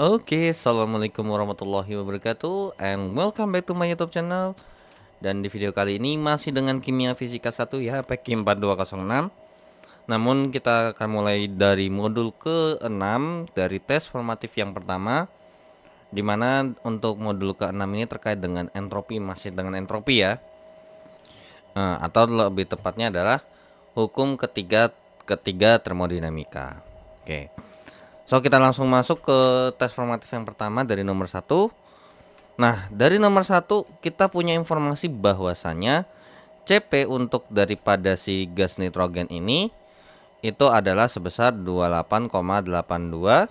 Oke, assalamualaikum warahmatullahi wabarakatuh, and welcome back to my YouTube channel. Dan di video kali ini masih dengan kimia fisika 1 ya, PEK 4206. Namun kita akan mulai dari modul ke-6 dari tes formatif yang pertama, dimana untuk modul ke-6 ini terkait dengan entropi, masih dengan entropi ya. Atau lebih tepatnya adalah hukum ketiga termodinamika. Oke. So kita langsung masuk ke tes formatif yang pertama dari nomor 1. Nah, dari nomor 1 kita punya informasi bahwasannya CP untuk daripada si gas nitrogen ini itu adalah sebesar 28,82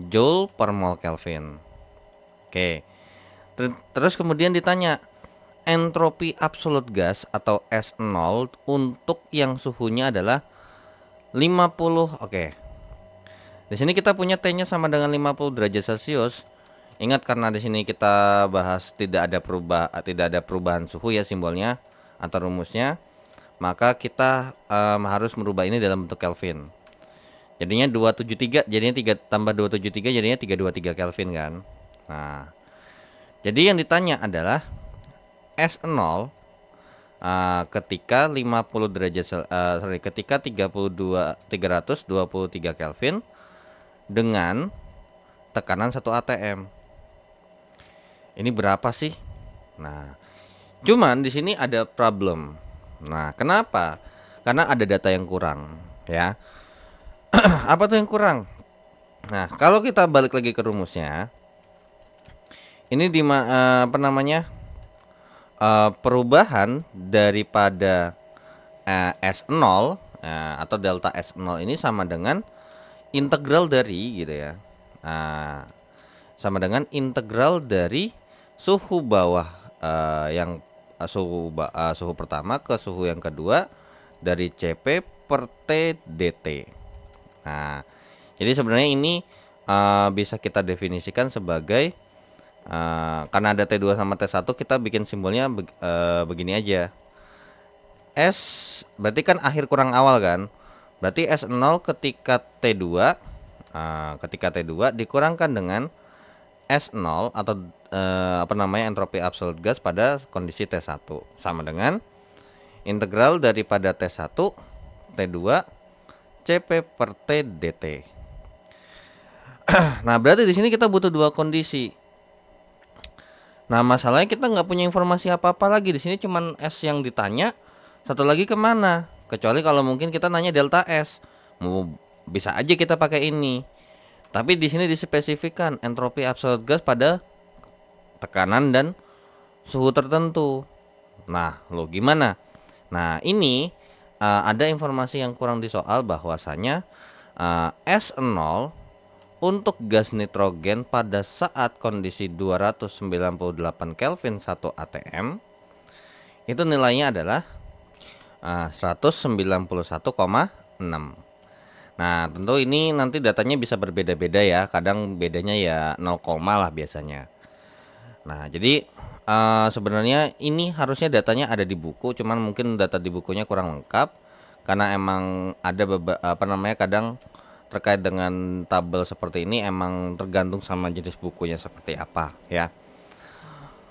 Joule per mol Kelvin. Oke. Terus kemudian ditanya entropi absolut gas atau S0 untuk yang suhunya adalah 50. Oke. Di sini kita punya T-nya sama dengan 50 derajat Celcius. Ingat, karena di sini kita bahas tidak ada perubahan suhu ya simbolnya atau rumusnya, maka kita harus merubah ini dalam bentuk Kelvin. Jadinya 273, jadinya 3 tambah 273 jadinya 323 Kelvin kan. Nah, jadi yang ditanya adalah S0 ketika 50 derajat ketika 323 Kelvin dengan tekanan 1 atm. Ini berapa sih? Nah, cuman di sini ada problem. Nah, kenapa? Karena ada data yang kurang, ya. Apa tuh yang kurang? Nah, kalau kita balik lagi ke rumusnya, ini apa namanya? Perubahan daripada S0 atau delta S0 ini sama dengan integral dari gitu ya. Nah, sama dengan integral dari suhu bawah yang suhu pertama ke suhu yang kedua dari CP per T dt. Nah, jadi sebenarnya ini bisa kita definisikan sebagai karena ada T2 sama T1, kita bikin simbolnya begini aja. S berarti kan akhir kurang awal kan. Berarti S0 ketika T2 dikurangkan dengan S0 atau apa namanya entropi absolut gas pada kondisi T1 sama dengan integral daripada T1 T2 CP per T dt. Nah, berarti di sini kita butuh dua kondisi. Nah, masalahnya kita nggak punya informasi apa-apa lagi. Di sini cuman S yang ditanya. Satu lagi kemana? Kecuali kalau mungkin kita nanya delta S, bisa aja kita pakai ini. Tapi di sini dispesifikkan entropi absolut gas pada tekanan dan suhu tertentu. Nah, lo gimana? Nah, ini ada informasi yang kurang di soal bahwasanya S0 untuk gas nitrogen pada saat kondisi 298 Kelvin 1 atm itu nilainya adalah 191,6. Nah, tentu ini nanti datanya bisa berbeda-beda ya. Kadang bedanya ya 0, lah biasanya. Nah, jadi sebenarnya ini harusnya datanya ada di buku, cuman mungkin data di bukunya kurang lengkap karena emang ada apa namanya kadang terkait dengan tabel seperti ini emang tergantung sama jenis bukunya seperti apa ya.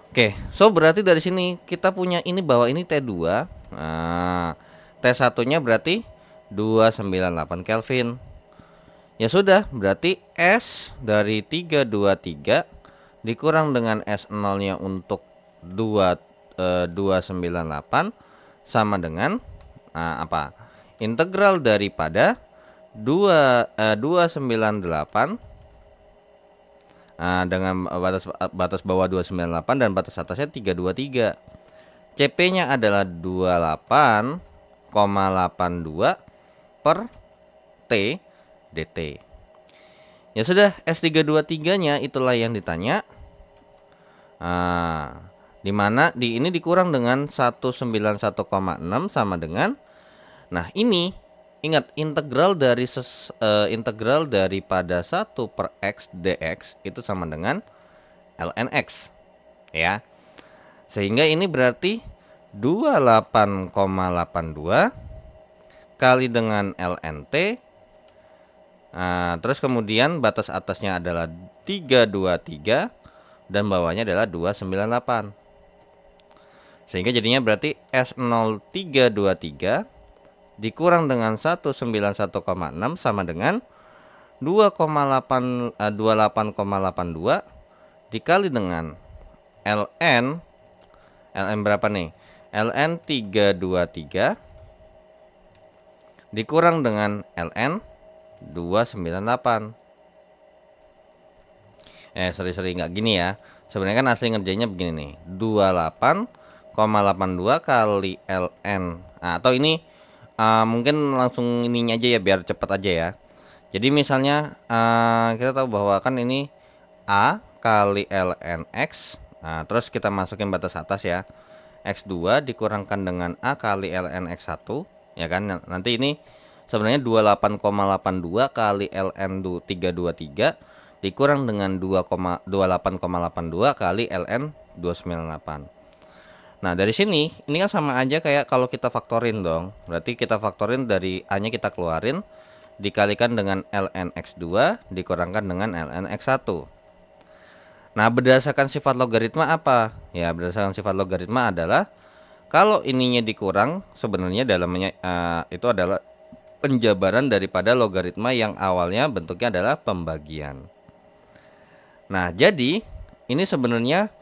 Oke, so berarti dari sini kita punya ini bahwa ini T2. Nah, T1-nya berarti 298 Kelvin. Ya sudah, berarti S dari 323 dikurang dengan S0-nya untuk 298 sama dengan apa? Integral daripada 298 dengan batas bawah 298 dan batas atasnya 323. CP-nya adalah 28,82 per T dt. Ya sudah, S323-nya itulah yang ditanya. Dimana ini dikurang dengan 191,6 sama dengan, nah ini ingat integral daripada 1 per X dx itu sama dengan ln X ya. Sehingga ini berarti 28,82 kali dengan ln T Terus kemudian batas atasnya adalah 323 dan bawahnya adalah 298. Sehingga jadinya berarti S0323 dikurang dengan 191,6 sama dengan 28,82 dikali dengan ln berapa nih? ln 323 dikurang dengan ln 298. Sorry nggak gini ya. Sebenarnya kan asli ngerjainnya begini nih. 28,82 kali ln. Atau ini mungkin langsung ininya aja ya biar cepat aja ya. Jadi misalnya kita tahu bahwa kan ini A kali ln X. Terus kita masukin batas atas ya. X2 dikurangkan dengan A kali ln X1, ya kan? Nanti ini sebenarnya 28,82 kali ln 323 dikurang dengan 28,82 kali ln 298. Nah, dari sini ini kan sama aja kayak kalau kita faktorin dong. Berarti kita faktorin dari A-nya kita keluarin dikalikan dengan ln X2 dikurangkan dengan ln X1. Nah, berdasarkan sifat logaritma apa? Ya, berdasarkan sifat logaritma adalah kalau ininya dikurang, sebenarnya dalamnya itu adalah penjabaran daripada logaritma yang awalnya bentuknya adalah pembagian. Nah, jadi ini sebenarnya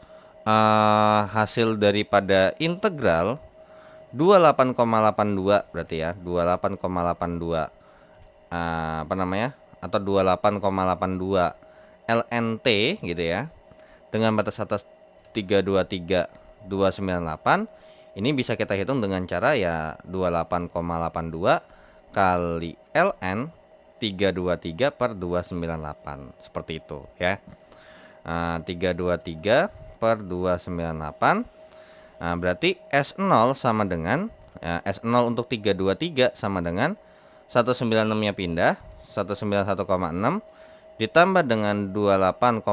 hasil daripada integral 28,82 berarti ya, 28,82 apa namanya? Atau 28,82 ln T gitu ya. Dengan batas atas 323 298, ini bisa kita hitung dengan cara ya 28,82 kali ln 323 per 298 seperti itu ya. 323 per 298. Berarti S0 sama dengan S0 untuk 323 sama dengan 196 nya pindah 191,6 ditambah dengan 28,82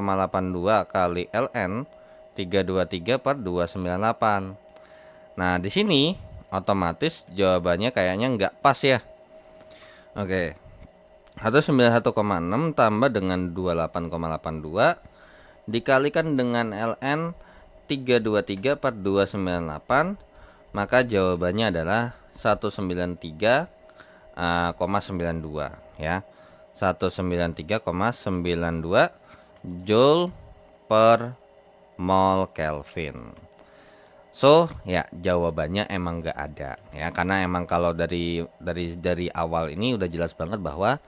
kali ln 323 per 298. Nah, di sini otomatis jawabannya kayaknya nggak pas ya. Oke. 191,6 tambah dengan 28,82 dikalikan dengan ln 323 per 298, maka jawabannya adalah 193,92 ya. 193,92 Joule per mol Kelvin. So ya jawabannya emang nggak ada ya, karena emang kalau dari awal ini udah jelas banget bahwa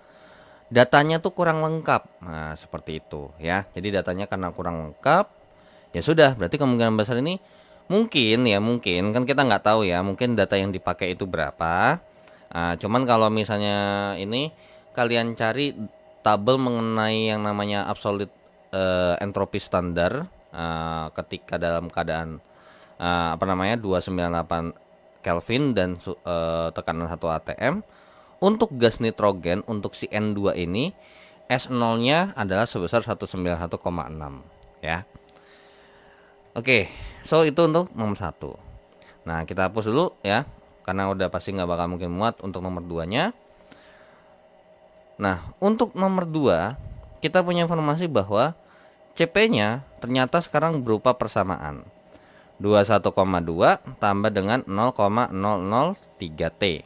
datanya tuh kurang lengkap. Nah, seperti itu ya. Jadi datanya karena kurang lengkap, ya sudah berarti kemungkinan besar ini mungkin kan kita nggak tahu ya, mungkin data yang dipakai itu berapa. Cuman kalau misalnya ini kalian cari tabel mengenai yang namanya absolute entropi standar ketika dalam keadaan 298 Kelvin dan tekanan 1 atm. Untuk gas nitrogen untuk si N2 ini S0 nya adalah sebesar 191,6 ya. Oke, so itu untuk nomor 1. Nah, kita hapus dulu ya, karena udah pasti nggak bakal mungkin muat untuk nomor 2 nya. Nah, untuk nomor 2 kita punya informasi bahwa CP-nya ternyata sekarang berupa persamaan 21,2 tambah dengan 0,003 T.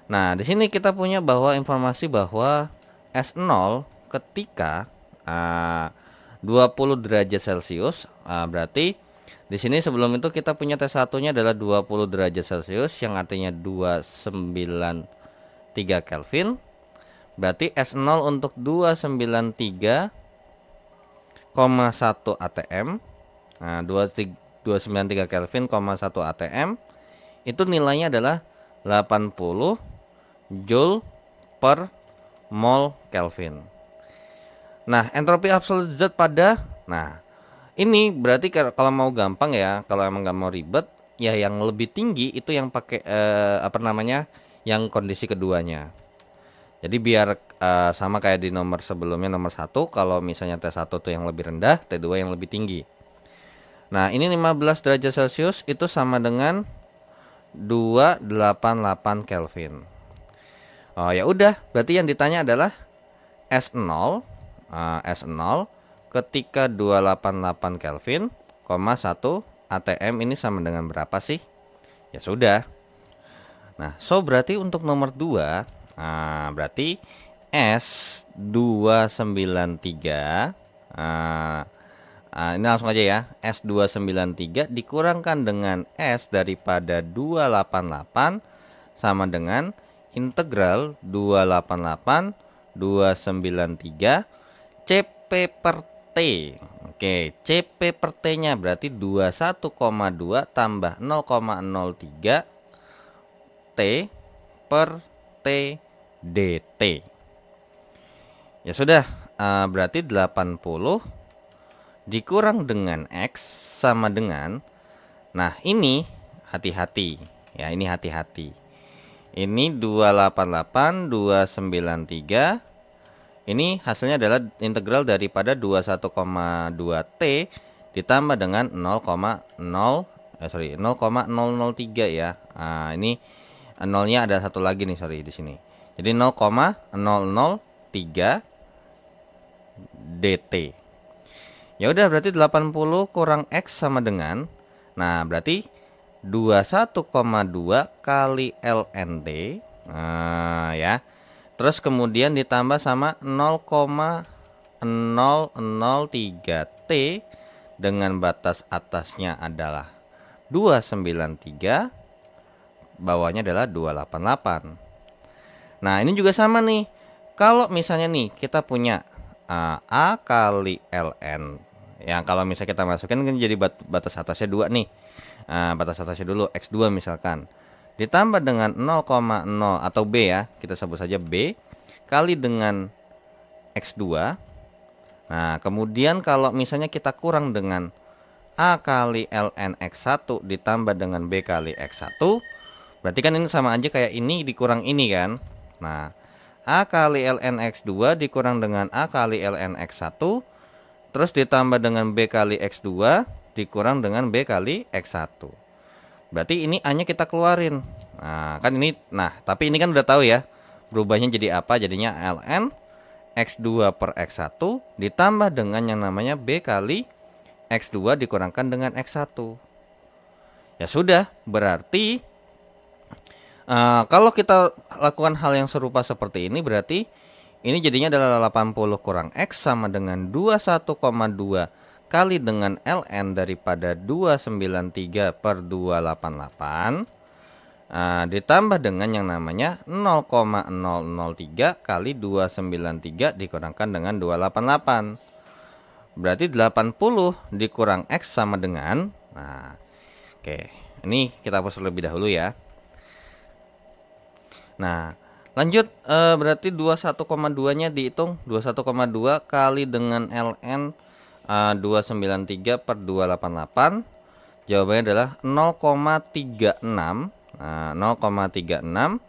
Nah, di sini kita punya bahwa informasi bahwa S0 ketika 20 derajat Celcius, berarti di sini sebelum itu kita punya T1-nya adalah 20 derajat Celcius yang artinya 293 Kelvin. Berarti S0 untuk 293,1 atm. Nah, 293 Kelvin, 1 atm itu nilainya adalah 80 Joule per mol Kelvin. Nah, entropi absolut zat pada, nah ini berarti kalau mau gampang ya, kalau emang nggak mau ribet ya, yang lebih tinggi itu yang pakai yang kondisi keduanya. Jadi biar sama kayak di nomor sebelumnya, nomor 1 kalau misalnya T1 tuh yang lebih rendah, T2 yang lebih tinggi. Nah, ini 15 derajat Celcius itu sama dengan 288 Kelvin. Oh ya udah, berarti yang ditanya adalah S0 S0 ketika 288 Kelvin, 1 ATM ini sama dengan berapa sih? Ya sudah. Nah, so berarti untuk nomor 2, berarti S293, ini langsung aja ya, S293 dikurangkan dengan S daripada 288 sama dengan integral 288 293 CP per T. Oke, CP per T nya berarti 21,2 tambah 0,03 T per T dt. Ya sudah, berarti 80 dikurang dengan X sama dengan, nah ini hati-hati ya, ini hati-hati. Ini 288 293. Ini hasilnya adalah integral daripada 21,2 T ditambah dengan 0,003 ya. Ini nolnya ada satu lagi nih, sorry, di sini. Jadi 0,003 dt. Ya udah, berarti 80 kurang X sama dengan, nah berarti 21,2 kali ln T. Ya. Terus kemudian ditambah sama 0,003 T dengan batas atasnya adalah 293, bawahnya adalah 288. Nah, ini juga sama nih. Kalau misalnya nih kita punya A kali ln, yang kalau misalnya kita masukin kan jadi batas atasnya 2 nih. Batas atasnya dulu X2 misalkan, ditambah dengan 0,0 atau B ya, kita sebut saja B, kali dengan X2. Nah, kemudian kalau misalnya kita kurang dengan A kali ln X1 ditambah dengan B kali X1, berarti kan ini sama aja kayak ini dikurang ini kan. Nah, A kali ln X2 dikurang dengan A kali ln X1, terus ditambah dengan B kali X2 dikurang dengan B kali X1. Berarti ini A-nya kita keluarin. Nah, kan ini, tapi ini kan udah tahu ya berubahnya jadi apa, jadinya ln X2 per X1 ditambah dengan yang namanya B kali X2 dikurangkan dengan X1. Ya sudah, berarti kalau kita lakukan hal yang serupa seperti ini, berarti ini jadinya adalah 80 kurang X sama dengan 21,2 kali dengan ln daripada 293 per 288, ditambah dengan yang namanya 0,003 kali 293 dikurangkan dengan 288. Berarti 80 dikurang X sama dengan, oke, ini kita hapus terlebih dahulu ya. Nah, lanjut, berarti 21,2 nya dihitung, 21,2 kali dengan ln 293 per 288, jawabannya adalah 0,36. 0,36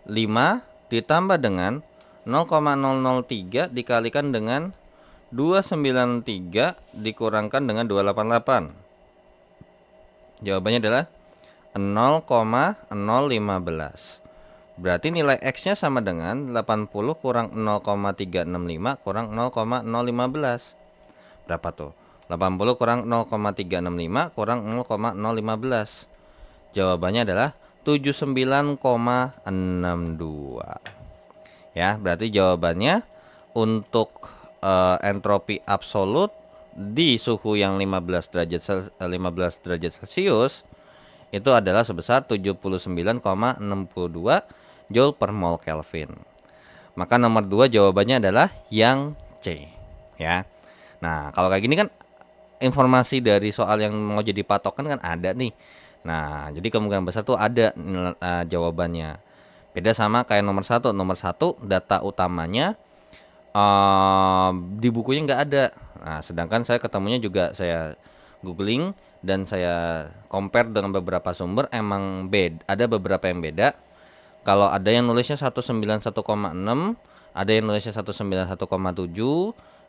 5 ditambah dengan 0,003 dikalikan dengan 293 dikurangkan dengan 288. Jawabannya adalah 0,015. Berarti nilai X-nya sama dengan 80 kurang 0,365 kurang 0,015. Berapa tuh? 80 kurang 0,365 kurang 0,015. Jawabannya adalah 79,62. Ya, berarti jawabannya untuk entropi absolut di suhu yang 15 derajat Celcius itu adalah sebesar 79,62 Joule per mol Kelvin. Maka nomor 2 jawabannya adalah yang C ya. Nah, kalau kayak gini kan informasi dari soal yang mau jadi patokan kan ada nih. Nah, jadi kemungkinan besar tuh ada jawabannya. Beda sama kayak nomor 1. Nomor 1 data utamanya di bukunya nggak ada. Nah, sedangkan saya ketemunya juga saya googling dan saya compare dengan beberapa sumber, emang beda, ada beberapa yang beda. Kalau ada yang nulisnya 191,6, ada yang nulisnya 191,7,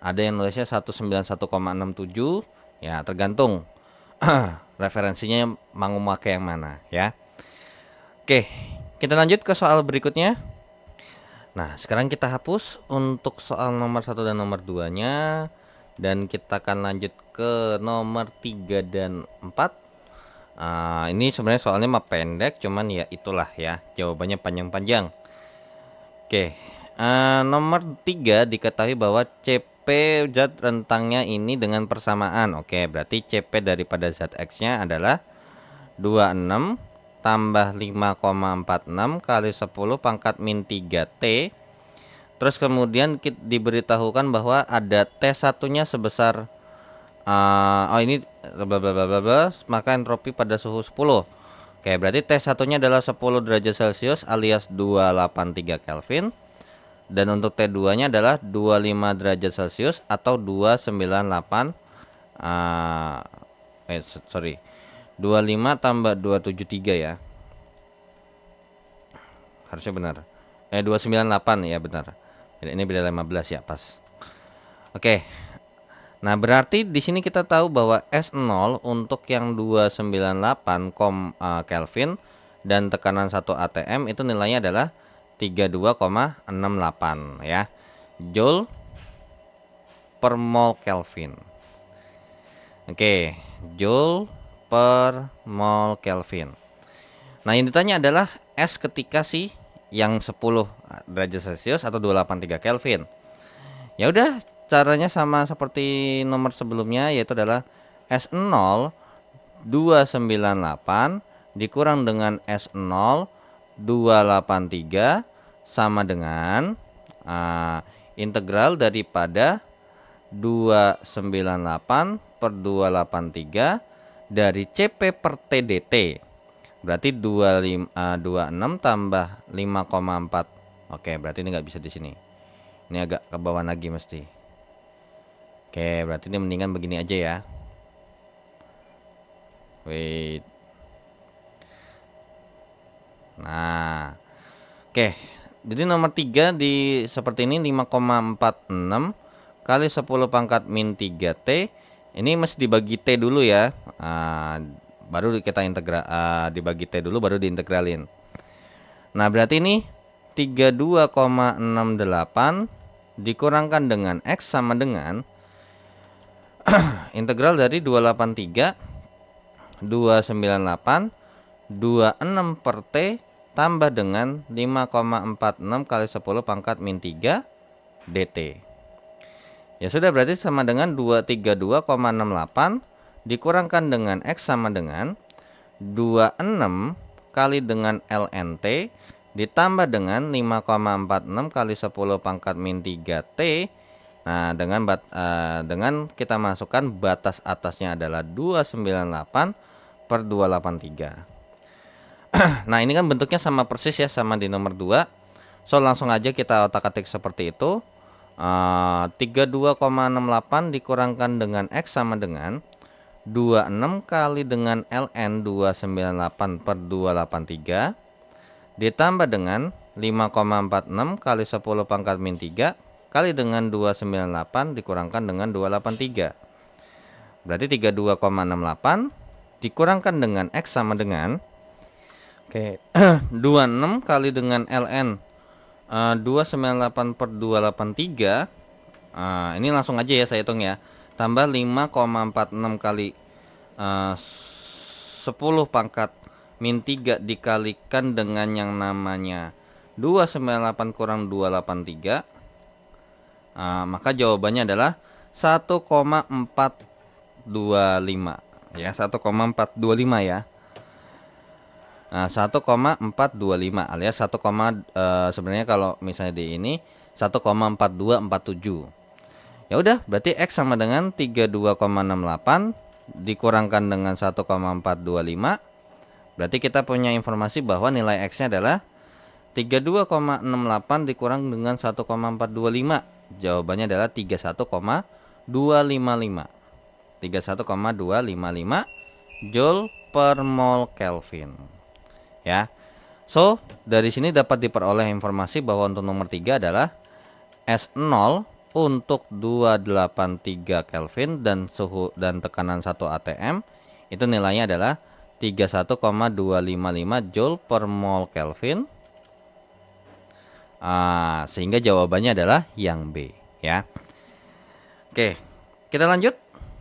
ada yang nulisnya 191,67, ya tergantung referensinya mau memakai yang mana ya. Oke, kita lanjut ke soal berikutnya. Nah, sekarang kita hapus untuk soal nomor 1 dan nomor 2-nya, dan kita akan lanjut ke nomor 3 dan 4. Ini sebenarnya soalnya mah pendek, cuman ya itulah ya, jawabannya panjang-panjang. Oke, nomor 3 diketahui bahwa CP zat rentangnya ini dengan persamaan. Oke, berarti CP daripada zat X-nya adalah 26 tambah 5,46 kali 10 pangkat min 3T. Terus kemudian kita diberitahukan bahwa ada T1 nya sebesar ini bla bla bla bla bla, maka entropi pada suhu 10. Oke, berarti T1 nya adalah 10 derajat Celcius alias 283 Kelvin. Dan untuk T2 nya adalah 25 derajat Celcius atau 298 sorry 25 tambah 273 ya, harusnya benar. 298 ya, benar. Ini beda 15 ya, pas. Oke. Nah, berarti di sini kita tahu bahwa S0 untuk yang 298 Kelvin dan tekanan 1 atm itu nilainya adalah 32,68 ya. Joule per mol Kelvin. Oke, Joule per mol Kelvin. Nah, yang ditanya adalah S ketika si yang 10 derajat Celcius atau 283 Kelvin. Ya udah, caranya sama seperti nomor sebelumnya, yaitu adalah S0 298 dikurang dengan S0 283 sama dengan integral daripada 298 per 283 dari CP per T dt. Berarti 26 tambah 5,4. Oke, berarti ini nggak bisa di sini. Ini agak ke bawah lagi mesti. Oke, berarti ini mendingan begini aja ya. Wait. Nah. Oke. Jadi nomor 3 di seperti ini 5,46 kali 10 pangkat min 3T. Ini mesti dibagi T dulu ya. Baru kita dibagi T dulu baru diintegralin. Nah, berarti ini 32,68 dikurangkan dengan X sama dengan integral dari 283 298 26 per T tambah dengan 5,46 kali 10 pangkat min 3 dt. Ya sudah, berarti sama dengan 232,68 dikurangkan dengan X sama dengan 26 kali dengan ln T ditambah dengan 5,46 kali 10 pangkat min 3T. Nah, dengan kita masukkan batas atasnya adalah 298 per 283. Nah, ini kan bentuknya sama persis ya, sama di nomor 2. So, langsung aja kita otak-atik seperti itu. 32,68 dikurangkan dengan X sama dengan 26 kali dengan ln 298 per 283 ditambah dengan 5,46 kali 10 pangkat min 3 kali dengan 298 dikurangkan dengan 283. Berarti 32,68 dikurangkan dengan X sama dengan 26 kali dengan ln 298 per 283. Ini langsung aja ya saya hitung ya. Tambah 5,46 kali 10 pangkat min 3 dikalikan dengan yang namanya 298 kurang 283. Maka jawabannya adalah 1,425 ya, 1,425 ya. Nah, 1,425 alias 1, sebenarnya kalau misalnya di ini 1,4247. Ya udah, berarti X sama dengan 32,68 dikurangkan dengan 1,425. Berarti kita punya informasi bahwa nilai X-nya adalah 32,68 dikurang dengan 1,425. Jawabannya adalah 31,255. 31,255 Joule per mol Kelvin. Ya. So, dari sini dapat diperoleh informasi bahwa untuk nomor 3 adalah S0 untuk 283 Kelvin dan suhu dan tekanan 1 atm itu nilainya adalah 31,255 Joule per mol Kelvin. Sehingga jawabannya adalah yang B ya. Oke, kita lanjut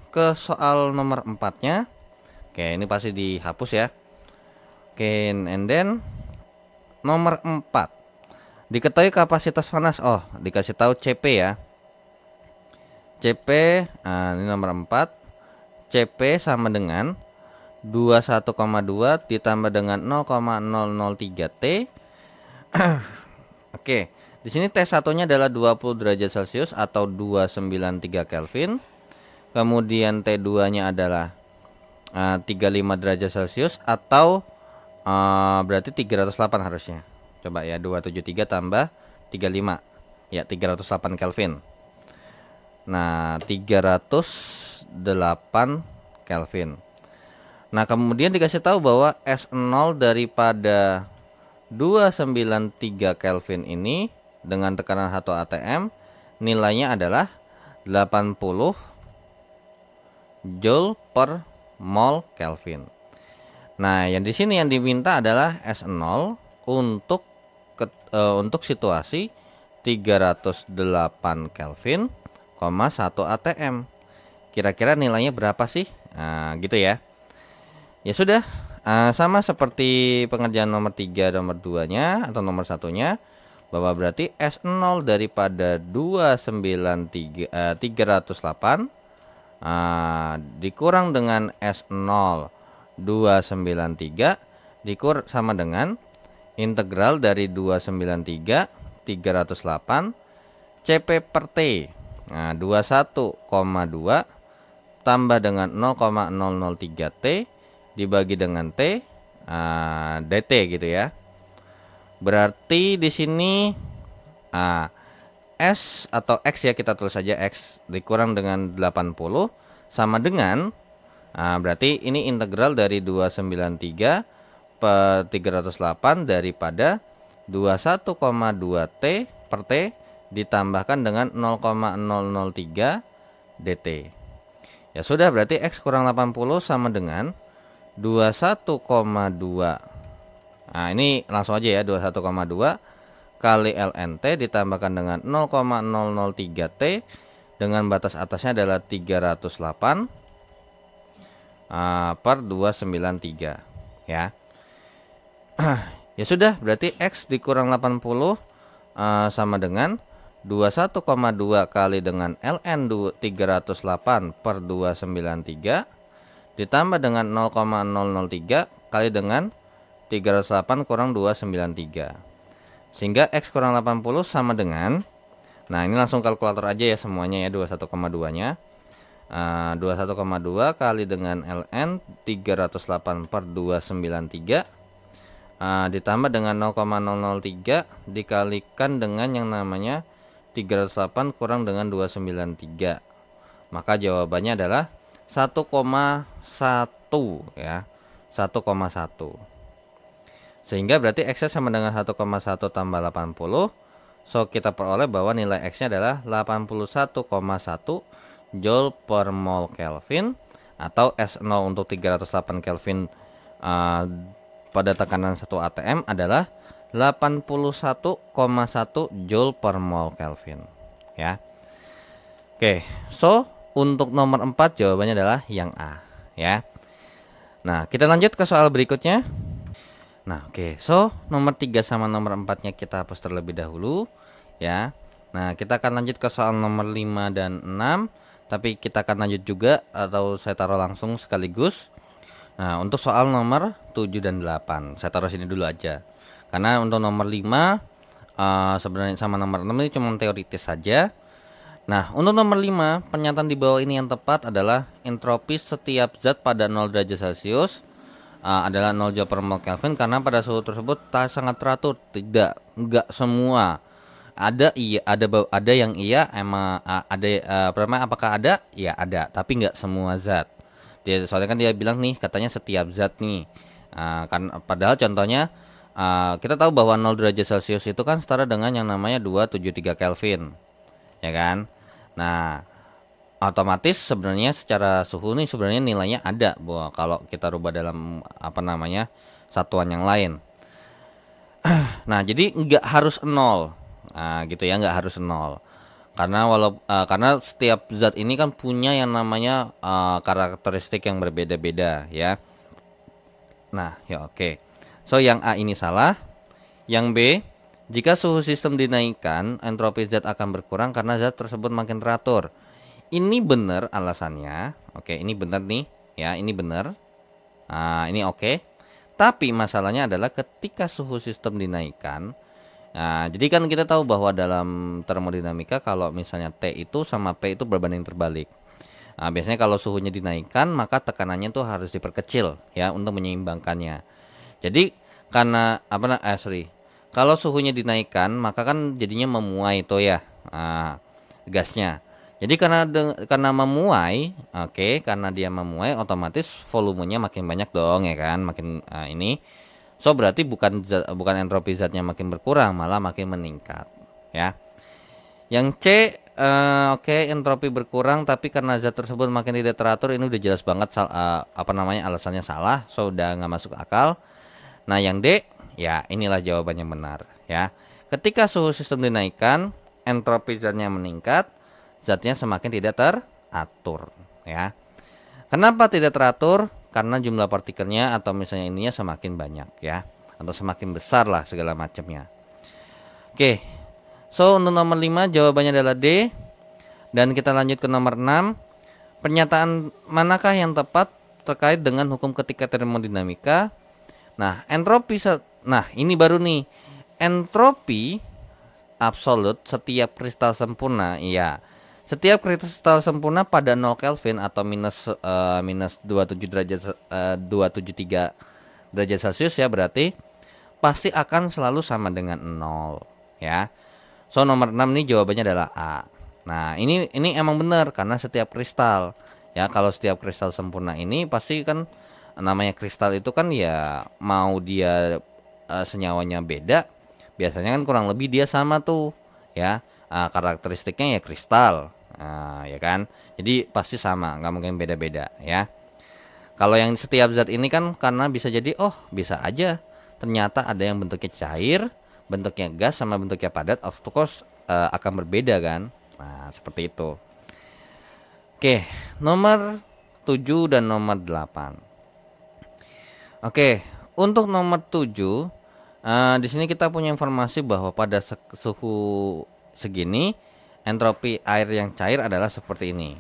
ke soal nomor 4-nya. Oke, ini pasti dihapus ya. Oke, and then nomor 4. Diketahui kapasitas panas. Oh, dikasih tahu CP ya. CP, ini nomor 4. CP sama dengan 21,2 ditambah dengan 0,003 T. Oke, di sini T1-nya adalah 20 derajat Celcius atau 293 Kelvin. Kemudian T2-nya adalah 35 derajat Celcius atau berarti 308 harusnya. Coba ya, 273 tambah 35. Ya, 308 Kelvin. Nah, 308 Kelvin. Nah, kemudian dikasih tahu bahwa S0 daripada 293 Kelvin ini dengan tekanan 1 atm nilainya adalah 80 Joule per mol Kelvin. Nah, yang di sini yang diminta adalah S0 untuk situasi 308 Kelvin, 1 atm. Kira-kira nilainya berapa sih? Nah, gitu ya. Ya sudah, sama seperti pengerjaan nomor 3 nomor 2-nya atau nomor 1-nya, bahwa berarti S0 daripada 308 dikurang dengan S0 293 sama dengan integral dari 293 308 CP per T. Nah, 21,2 tambah dengan 0,003 T dibagi dengan T dt gitu ya. Berarti di sini S atau X ya, kita tulis saja X dikurang dengan 80 sama dengan berarti ini integral dari 293 per 308 daripada 21,2 T per T ditambahkan dengan 0,003 dt. Ya sudah, berarti X kurang 80 sama dengan 21,2. Nah, ini langsung aja ya, 21,2 kali ln T ditambahkan dengan 0,003 T dengan batas atasnya adalah 308 per 293 ya. Ya sudah, berarti X dikurang 80 sama dengan 21,2 kali dengan ln 308 per 293 ditambah dengan 0,003 kali dengan 308 kurang 293, sehingga X kurang 80 sama dengan, nah ini langsung kalkulator aja ya semuanya ya, 21,2 nya 21,2 kali dengan ln 308 per 293 ditambah dengan 0,003 dikalikan dengan yang namanya 308 kurang dengan 293, maka jawabannya adalah 1,1 ya, 1,1. Sehingga berarti X sama dengan 1,1 tambah 80. So kita peroleh bahwa nilai X nya adalah 81,1 Joule per mol Kelvin, atau S0 untuk 308 Kelvin pada tekanan 1 atm adalah 81,1 Joule per mol Kelvin ya. Oke, so untuk nomor 4 jawabannya adalah yang A ya. Nah, kita lanjut ke soal berikutnya. Nah, oke, so nomor 3 sama nomor 4-nya kita hapus terlebih dahulu ya. Nah, kita akan lanjut ke soal nomor 5 dan 6, tapi kita akan lanjut juga atau saya taruh langsung sekaligus. Nah, untuk soal nomor 7 dan 8 saya taruh sini dulu aja. Karena untuk nomor 5 sebenarnya sama nomor 6 ini cuma teoritis saja. Nah, untuk nomor 5, pernyataan di bawah ini yang tepat adalah entropi setiap zat pada 0 derajat Celcius adalah 0 Joule per mol Kelvin, karena pada suhu tersebut sangat teratur. Enggak semua. Ada yang iya, emang apakah ada? Ya ada, tapi enggak semua zat. Soalnya kan dia bilang nih, katanya setiap zat nih. Kan padahal contohnya kita tahu bahwa 0 derajat Celcius itu kan setara dengan yang namanya 273 Kelvin. Ya kan? Nah, otomatis sebenarnya secara suhu nih sebenarnya nilainya ada bahwa kalau kita rubah dalam satuan yang lain. Nah, jadi nggak harus 0 Nah, gitu ya, nggak harus nol. Karena setiap zat ini kan punya yang namanya karakteristik yang berbeda-beda ya. Nah, ya oke. So yang A ini salah. Yang B, jika suhu sistem dinaikkan, entropi zat akan berkurang karena zat tersebut makin teratur. Ini benar alasannya. Oke, ini benar nih. Ya, ini benar. Nah, ini oke. Tapi masalahnya adalah ketika suhu sistem dinaikkan. Nah, jadi kan kita tahu bahwa dalam termodinamika kalau misalnya T itu sama P itu berbanding terbalik. Nah, biasanya kalau suhunya dinaikkan, maka tekanannya tuh harus diperkecil ya untuk menyeimbangkannya. Jadi karena kalau suhunya dinaikkan, maka kan jadinya memuai itu ya, gasnya. Jadi karena memuai, oke, karena dia memuai, otomatis volumenya makin banyak dong ya kan, makin ini. So berarti bukan entropi zatnya makin berkurang, malah makin meningkat, ya. Yang C, oke, entropi berkurang, tapi karena zat tersebut makin tidak teratur, ini udah jelas banget alasannya salah, so udah nggak masuk akal. Nah, yang D, ya inilah jawabannya benar, ya. Ketika suhu sistem dinaikkan, entropi zatnya meningkat, zatnya semakin tidak teratur, ya. Kenapa tidak teratur? Karena jumlah partikelnya atau misalnya ininya semakin banyak, ya, atau semakin besar lah segala macamnya. Oke. So, untuk nomor 5 jawabannya adalah D. Dan kita lanjut ke nomor 6. Pernyataan manakah yang tepat terkait dengan hukum ketika termodinamika? Nah, ini baru nih. Entropi absolut setiap kristal sempurna, iya. Setiap kristal sempurna pada 0 Kelvin atau minus 273 derajat Celcius ya, berarti pasti akan selalu sama dengan 0 ya. So nomor 6 nih jawabannya adalah A. Nah, ini emang benar karena setiap kristal ya, kalau setiap kristal sempurna ini pasti kan namanya kristal itu kan ya, mau dia senyawanya beda, biasanya kan kurang lebih dia sama tuh ya, karakteristiknya ya kristal, ya kan, jadi pasti sama, nggak mungkin beda-beda ya. Kalau yang setiap zat ini kan karena bisa jadi bisa aja ternyata ada yang bentuknya cair, bentuknya gas, sama bentuknya padat, of course akan berbeda kan. Nah, seperti itu. Oke, nomor 7 dan nomor 8. Oke, untuk nomor 7, di sini kita punya informasi bahwa pada suhu segini entropi air yang cair adalah seperti ini.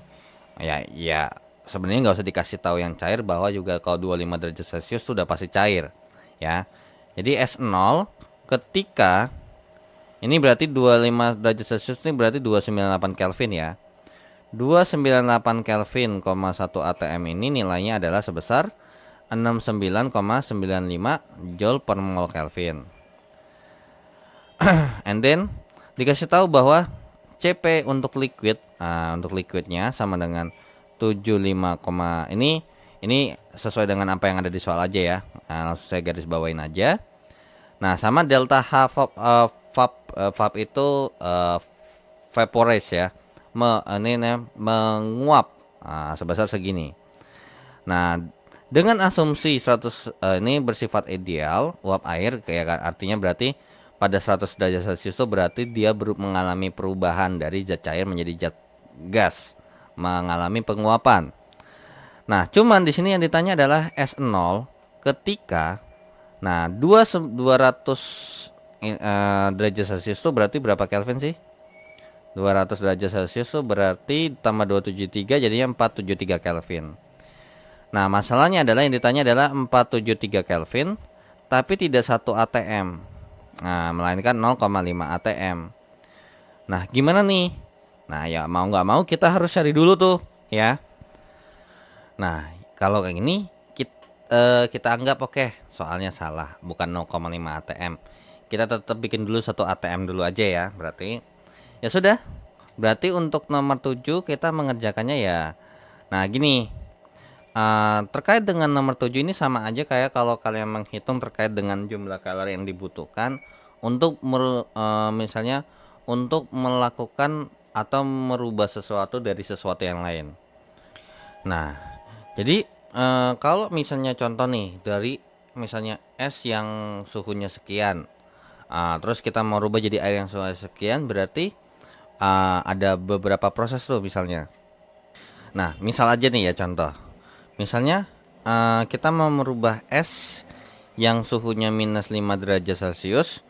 Ya, sebenarnya nggak usah dikasih tahu yang cair bahwa juga kalau 25 derajat Celcius sudah pasti cair, ya. Jadi S0 ketika ini berarti 25 derajat Celcius ini berarti 298 Kelvin ya. 298 Kelvin, 1 atm ini nilainya adalah sebesar 69,95 Joule per mol Kelvin. And then dikasih tahu bahwa Cp untuk liquidnya sama dengan 75, ini sesuai dengan apa yang ada di soal aja ya. Nah, langsung saya garis bawain aja. Nah, sama delta H VAP itu vaporize ya. Menguap sebesar segini. Nah, dengan asumsi 100 ini bersifat ideal, uap air kayak artinya berarti pada 100 derajat Celcius itu berarti dia mengalami perubahan dari zat cair menjadi zat gas, mengalami penguapan. Nah, cuman di sini yang ditanya adalah S0 ketika 200 derajat Celcius itu berarti berapa Kelvin sih? 200 derajat Celcius itu berarti tambah 273 jadinya 473 Kelvin. Nah, masalahnya adalah yang ditanya adalah 473 Kelvin tapi tidak 1 atm. Nah, melainkan 0,5 atm. Nah, gimana nih? Nah, ya mau nggak mau kita harus cari dulu tuh, ya. Nah, kalau kayak gini kita anggap oke, soalnya salah, bukan 0,5 atm. Kita tetap bikin dulu 1 atm dulu aja ya, berarti. Ya sudah. Berarti untuk nomor 7 kita mengerjakannya ya. Nah, gini. Terkait dengan nomor 7 ini sama aja kayak kalau kalian menghitung terkait dengan jumlah kalori yang dibutuhkan untuk misalnya untuk melakukan atau merubah sesuatu dari sesuatu yang lain. Nah, jadi kalau misalnya contoh nih dari misalnya es yang suhunya sekian, Terus kita mau rubah jadi air yang suhu sekian, berarti ada beberapa proses tuh misalnya. Nah, misal aja nih ya contoh. Misalnya kita mau merubah es yang suhunya minus 5 derajat Celcius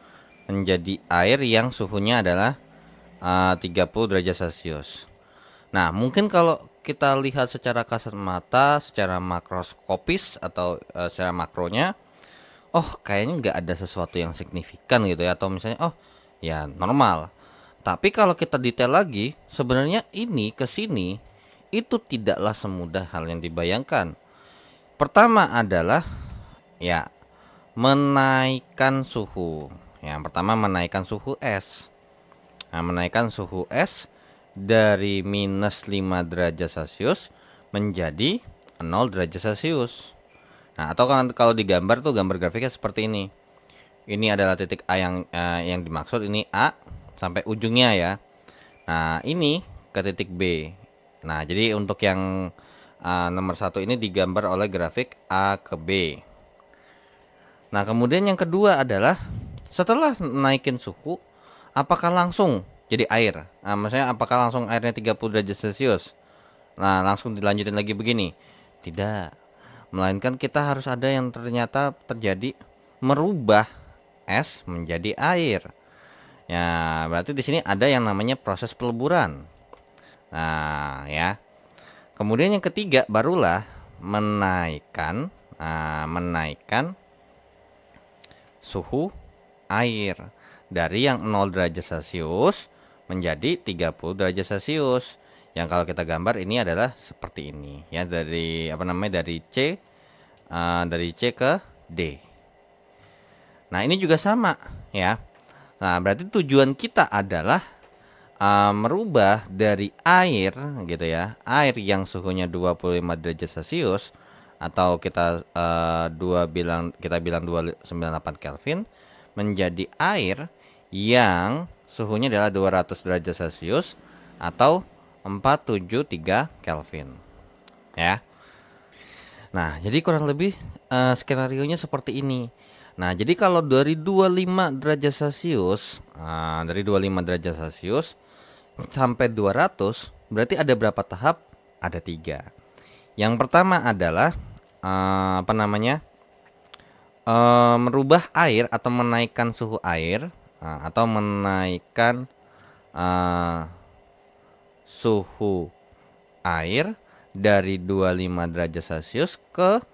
menjadi air yang suhunya adalah 30 derajat Celcius. Nah, mungkin kalau kita lihat secara kasat mata, secara makroskopis atau secara makronya, oh kayaknya nggak ada sesuatu yang signifikan gitu ya, atau misalnya oh ya normal. Tapi kalau kita detail lagi, sebenarnya ini ke sini itu tidaklah semudah hal yang dibayangkan. Pertama adalah ya menaikkan suhu. Yang pertama menaikkan suhu es. Nah, menaikkan suhu es dari minus 5 derajat Celcius menjadi 0 derajat Celcius. Nah, atau kalau digambar tuh gambar grafiknya seperti ini. Ini adalah titik A yang dimaksud, ini A sampai ujungnya ya. Nah, ini ke titik B. Nah, jadi untuk yang nomor 1 ini digambar oleh grafik A ke B. Nah, kemudian yang kedua adalah setelah naikin suhu, apakah langsung jadi air? Nah, maksudnya apakah langsung airnya 30 derajat Celcius? Nah, langsung dilanjutin lagi begini? Tidak. Melainkan kita harus ada yang ternyata terjadi merubah es menjadi air. Ya, berarti di sini ada yang namanya proses peleburan. Nah, ya. Kemudian yang ketiga barulah menaikkan suhu air dari yang 0 derajat Celcius menjadi 30 derajat Celcius. Yang kalau kita gambar ini adalah seperti ini ya, dari dari C ke D. Nah, ini juga sama ya. Nah, berarti tujuan kita adalah merubah dari air gitu ya, air yang suhunya 25 derajat Celcius atau kita bilang 298 Kelvin menjadi air yang suhunya adalah 200 derajat Celcius atau 473 Kelvin ya. Nah, jadi kurang lebih skenarionya seperti ini. Nah, jadi kalau dari 25 derajat Celcius sampai 200 berarti ada berapa tahap? Ada 3. Yang pertama adalah merubah air atau menaikkan suhu air atau menaikkan suhu air dari 25 derajat Celcius ke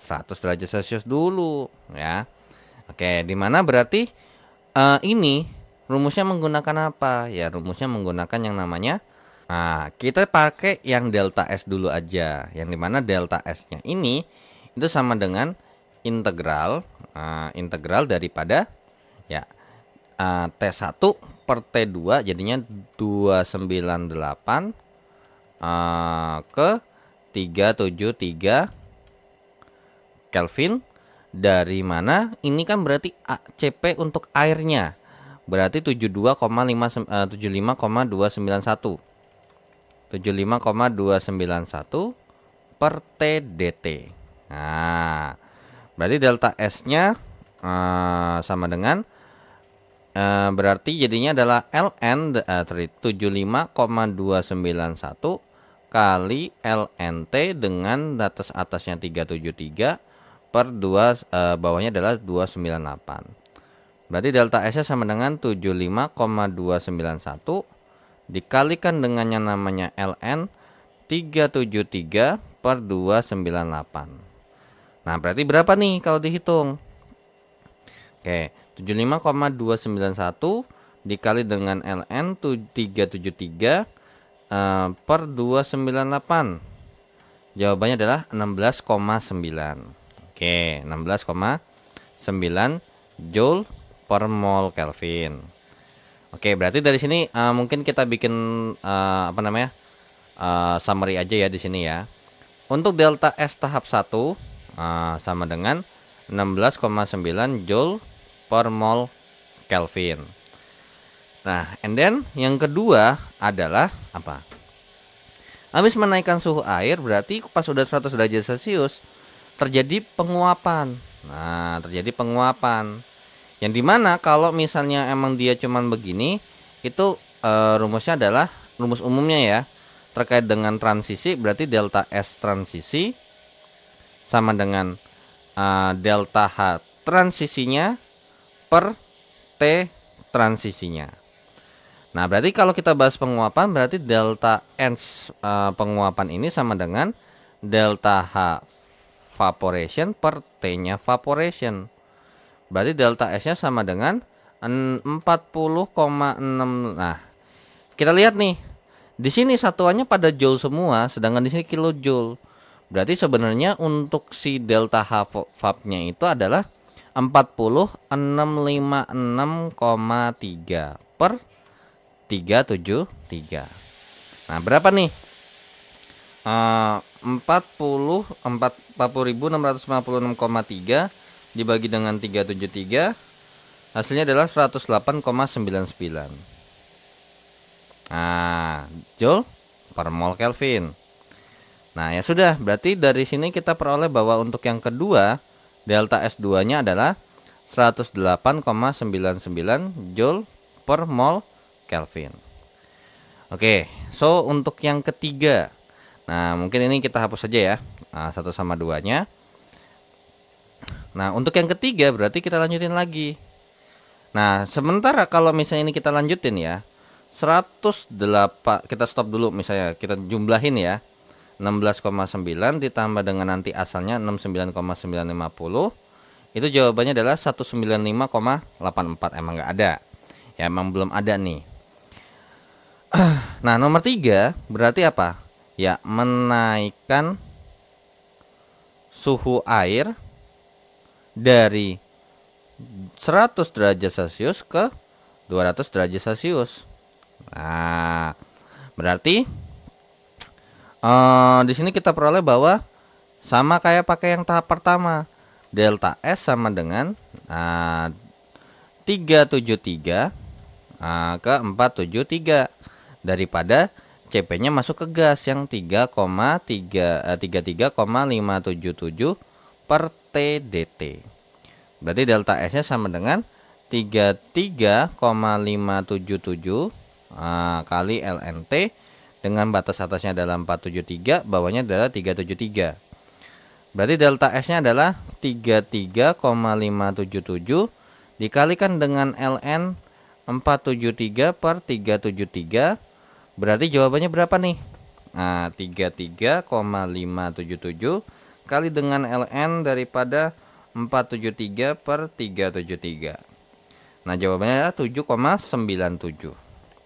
100 derajat Celcius dulu ya. Oke, dimana berarti ini rumusnya menggunakan apa? Ya, rumusnya menggunakan yang namanya kita pakai yang delta S dulu aja. Yang dimana delta S-nya ini itu sama dengan integral daripada ya T1 per T2 jadinya 298 ke 373 Kelvin, dari mana ini kan berarti CP untuk airnya berarti 75,291 per TDT. Nah, berarti delta S-nya sama dengan berarti jadinya adalah ln 75,291 kali lnt dengan atasnya 373 per 2 bawahnya adalah 298. Berarti delta S-nya sama dengan 75,291 dikalikan dengan yang namanya ln 373 per 298. Nah, berarti berapa nih kalau dihitung? Oke, 75,291 dikali dengan ln 373 per 298. Jawabannya adalah 16,9. Oke, 16,9 Joule per mol Kelvin. Oke, berarti dari sini mungkin kita bikin summary aja ya di sini ya. Untuk delta S tahap 1 sama dengan 16,9 Joule per mol Kelvin. Nah, and then yang kedua adalah apa? Habis menaikkan suhu air berarti pas udah 100 derajat Celcius terjadi penguapan. Nah, terjadi penguapan. Yang dimana kalau misalnya emang dia cuman begini, itu rumusnya adalah rumus umumnya ya. Terkait dengan transisi berarti delta S transisi sama dengan delta H transisinya per T transisinya. Nah, berarti kalau kita bahas penguapan berarti delta N penguapan ini sama dengan delta H evaporation per T-nya evaporation. Berarti delta S-nya sama dengan 40,6. Nah, kita lihat nih. Di sini satuannya pada joule semua, sedangkan di sini kilojoule. Berarti sebenarnya untuk si delta H vapnya itu adalah 40656,3 per 373. Nah, berapa nih? 40.656,3 dibagi dengan 373 hasilnya adalah 108,99. Nah, joule per mol Kelvin. Nah, ya sudah, berarti dari sini kita peroleh bahwa untuk yang kedua delta S2-nya adalah 108,99 joule per mol Kelvin. Oke, so untuk yang ketiga, nah mungkin ini kita hapus saja ya, 1 sama 2-nya. Nah, untuk yang ketiga berarti kita lanjutin lagi. Nah, sementara kalau misalnya ini kita lanjutin ya, 108, kita stop dulu misalnya, kita jumlahin ya. 16,9 ditambah dengan nanti asalnya 69,950, itu jawabannya adalah 195,84. Emang nggak ada ya, emang belum ada nih. Nah, nomor 3 berarti apa ya, menaikkan suhu air dari 100 derajat Celcius ke 200 derajat Celcius. Nah, berarti di sini kita peroleh bahwa sama kayak pakai yang tahap pertama, delta S sama dengan 373 ke 473 daripada CP-nya masuk ke gas yang 33,577 per TDT. Berarti delta S-nya sama dengan 33,577 kali LNT dengan batas atasnya adalah 473, bawahnya adalah 373. Berarti delta S-nya adalah 33,577 dikalikan dengan LN 473 per 373. Berarti jawabannya berapa nih? Nah, 33,577 kali dengan LN daripada 473 per 373. Nah, jawabannya adalah 7,97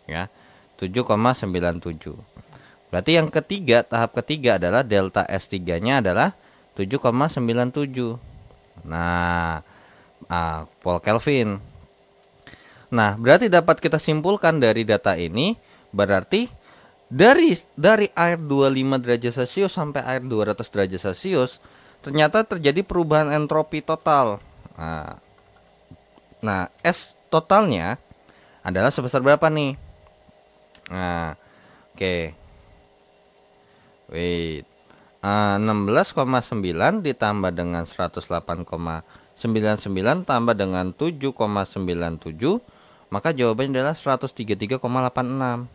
ya. 7,97. Berarti yang ketiga, tahap ketiga adalah delta S3-nya adalah 7,97. Nah, Paul Kelvin. Nah, berarti dapat kita simpulkan dari data ini, berarti dari air 25 derajat Celcius sampai air 200 derajat Celcius ternyata terjadi perubahan entropi total. Nah, S totalnya adalah sebesar berapa nih? Nah, oke. Wait. 16,9 ditambah dengan 108,99 tambah dengan 7,97, maka jawabannya adalah 133,86.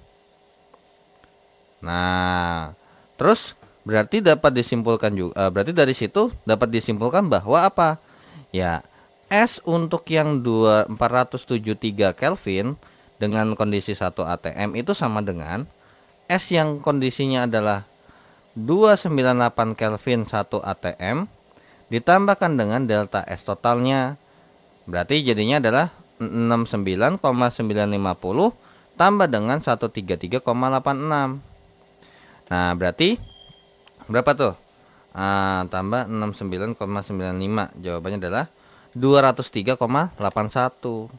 Nah, terus berarti dapat disimpulkan juga, berarti dari situ dapat disimpulkan bahwa apa? Ya, S untuk yang 473 Kelvin dengan kondisi 1 ATM itu sama dengan S yang kondisinya adalah 298 Kelvin 1 ATM ditambahkan dengan delta S totalnya. Berarti jadinya adalah 69,950 tambah dengan 133,86. Nah, berarti berapa tuh? Tambah 69,95. Jawabannya adalah 203,81.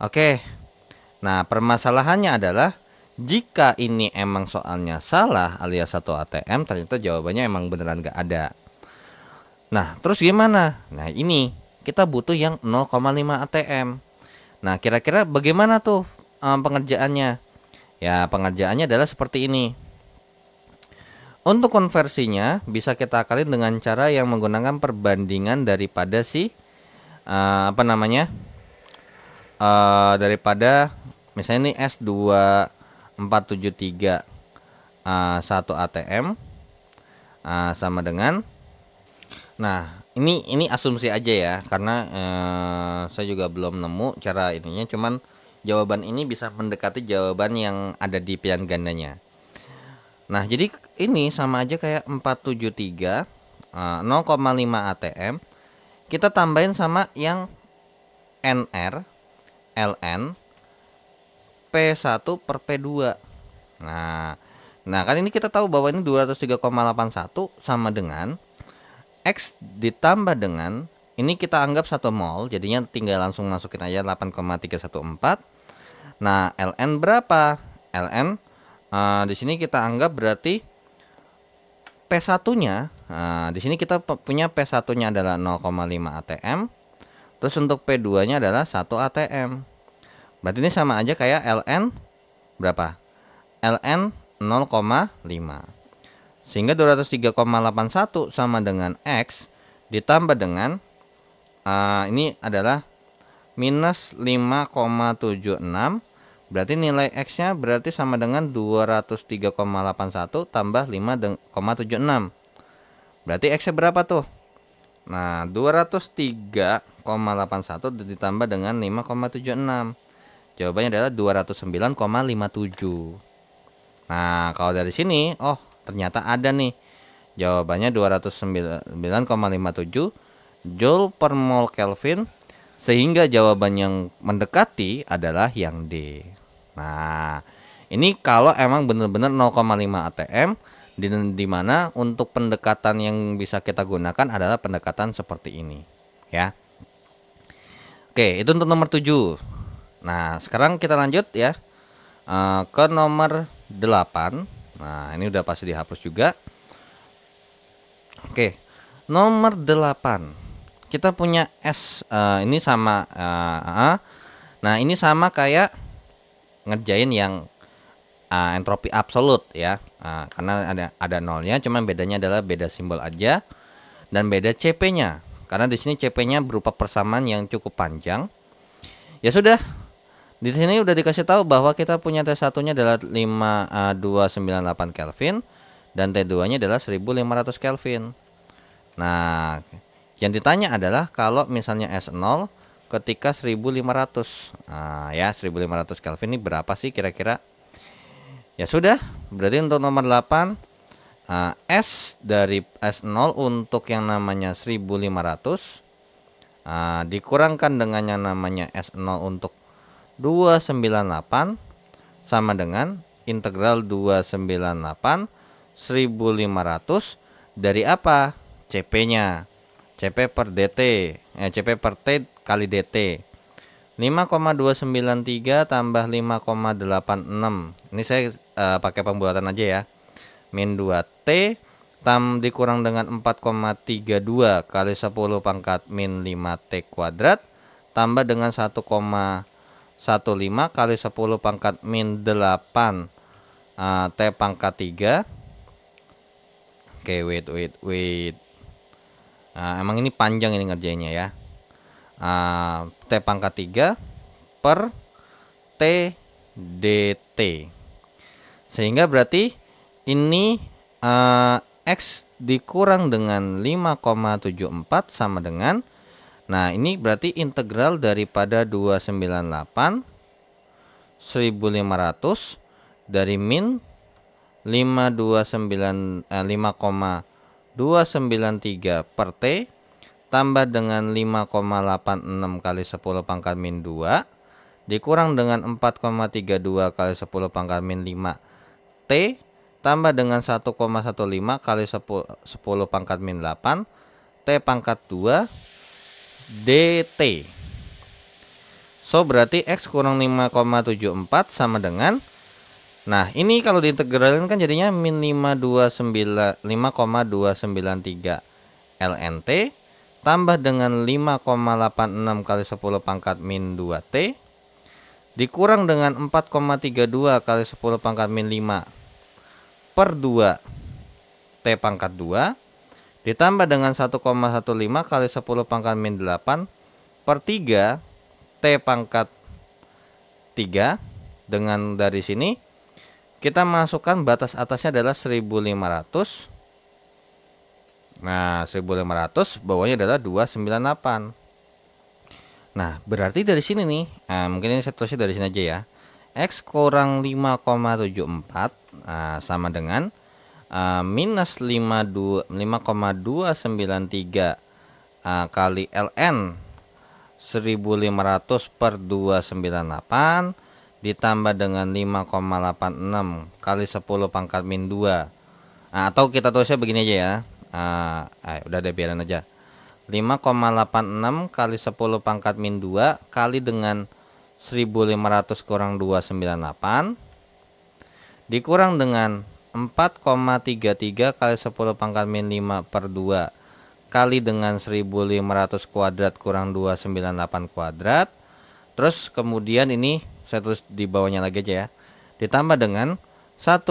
Oke. Nah, permasalahannya adalah jika ini emang soalnya salah alias 1 ATM, ternyata jawabannya emang beneran gak ada. Nah, terus gimana? Nah, ini kita butuh yang 0,5 ATM. Nah, kira-kira bagaimana tuh pengerjaannya? Ya, pengerjaannya adalah seperti ini. Untuk konversinya bisa kita akalin dengan cara yang menggunakan perbandingan daripada si apa namanya, daripada misalnya ini S2473 1 ATM sama dengan, nah ini asumsi aja ya, karena saya juga belum nemu cara ininya, cuman jawaban ini bisa mendekati jawaban yang ada di pilihan gandanya. Nah, jadi ini sama aja kayak 473 0,5 ATM. Kita tambahin sama yang NR, LN, P1 per P2. Nah kan ini kita tahu bahwa ini 203,81 sama dengan X ditambah dengan, ini kita anggap 1 mol, jadinya tinggal langsung masukin aja 8,314. Nah, LN berapa? LN di sini kita anggap berarti P1-nya. Nah, di sini kita punya P1-nya adalah 0,5 ATM. Terus untuk P2-nya adalah 1 ATM. Berarti ini sama aja kayak LN berapa? LN 0,5. Sehingga 203,81 sama dengan X ditambah dengan ini adalah minus 5,76. Berarti nilai X-nya berarti sama dengan 203,81 tambah 5,76. Berarti X-nya berapa tuh? Nah, 203,81 ditambah dengan 5,76. Jawabannya adalah 209,57. Nah, kalau dari sini, oh ternyata ada nih. Jawabannya 209,57 Joule per mol Kelvin. Sehingga jawaban yang mendekati adalah yang D. Nah, ini kalau emang benar-benar 0,5 ATM, di mana untuk pendekatan yang bisa kita gunakan adalah pendekatan seperti ini, ya. Oke, itu untuk nomor 7. Nah, sekarang kita lanjut ya ke nomor 8. Nah, ini udah pasti dihapus juga. Oke, nomor 8. Kita punya S, ini sama, nah ini sama kayak ngerjain yang entropi absolut ya, karena ada nolnya, cuman bedanya adalah beda simbol aja dan beda CP-nya, karena di sini CP-nya berupa persamaan yang cukup panjang. Ya sudah, di sini udah dikasih tahu bahwa kita punya T1-nya adalah 5298 Kelvin dan T2-nya adalah 1500 Kelvin. Nah, yang ditanya adalah kalau misalnya S0 ketika 1500. Nah, ya 1500 Kelvin ini berapa sih kira-kira? Ya sudah, berarti untuk nomor 8 S dari S0 untuk yang namanya 1500 dikurangkan dengan yang namanya S0 untuk 298 sama dengan integral 298 1500 dari apa? CP-nya. CP per DT, CP per T kali DT 5,293 tambah 5,86. Ini saya pakai pembuatan aja ya. Min 2T dikurang dengan 4,32 kali 10 pangkat min 5T kuadrat tambah dengan 1,15 kali 10 pangkat min 8 T pangkat 3. Oke, wait. Emang ini panjang ini ngerjainnya ya. T pangkat 3 per T dt. Sehingga berarti ini X dikurang dengan 5,74 sama dengan, nah ini berarti integral daripada 298 1500 dari min 5,293 per T tambah dengan 5,86 kali 10 pangkat min 2 dikurang dengan 4,32 kali 10 pangkat min 5 T tambah dengan 1,15 kali 10 pangkat min 8 T pangkat 2 dt. So berarti X kurang 5,74 sama dengan, nah ini kalau diintegralin kan jadinya min 5,293 LNT tambah dengan 5,86 kali 10 pangkat min 2T dikurang dengan 4,32 kali 10 pangkat min 5 per 2 T pangkat 2 ditambah dengan 1,15 kali 10 pangkat min 8 per 3 T pangkat 3. Dengan dari sini kita masukkan batas atasnya adalah 1500. Nah, 1500 bawahnya adalah 298. Nah, berarti dari sini nih, mungkin ini saya tulisnya dari sini aja ya. X kurang 5,74 sama dengan minus 5,293 kali ln 1500 per 298 ditambah dengan 5,86 kali 10 pangkat min 2. Atau kita tulisnya begini aja ya. Udah deh, biarin aja. 5,86 kali 10 pangkat min 2 kali dengan 1500 kurang 298 dikurang dengan 4,33 kali 10 pangkat min 5 per 2 kali dengan 1500 kuadrat kurang 298 kuadrat. Terus kemudian ini saya tulis di bawahnya lagi aja ya. Ditambah dengan 1,15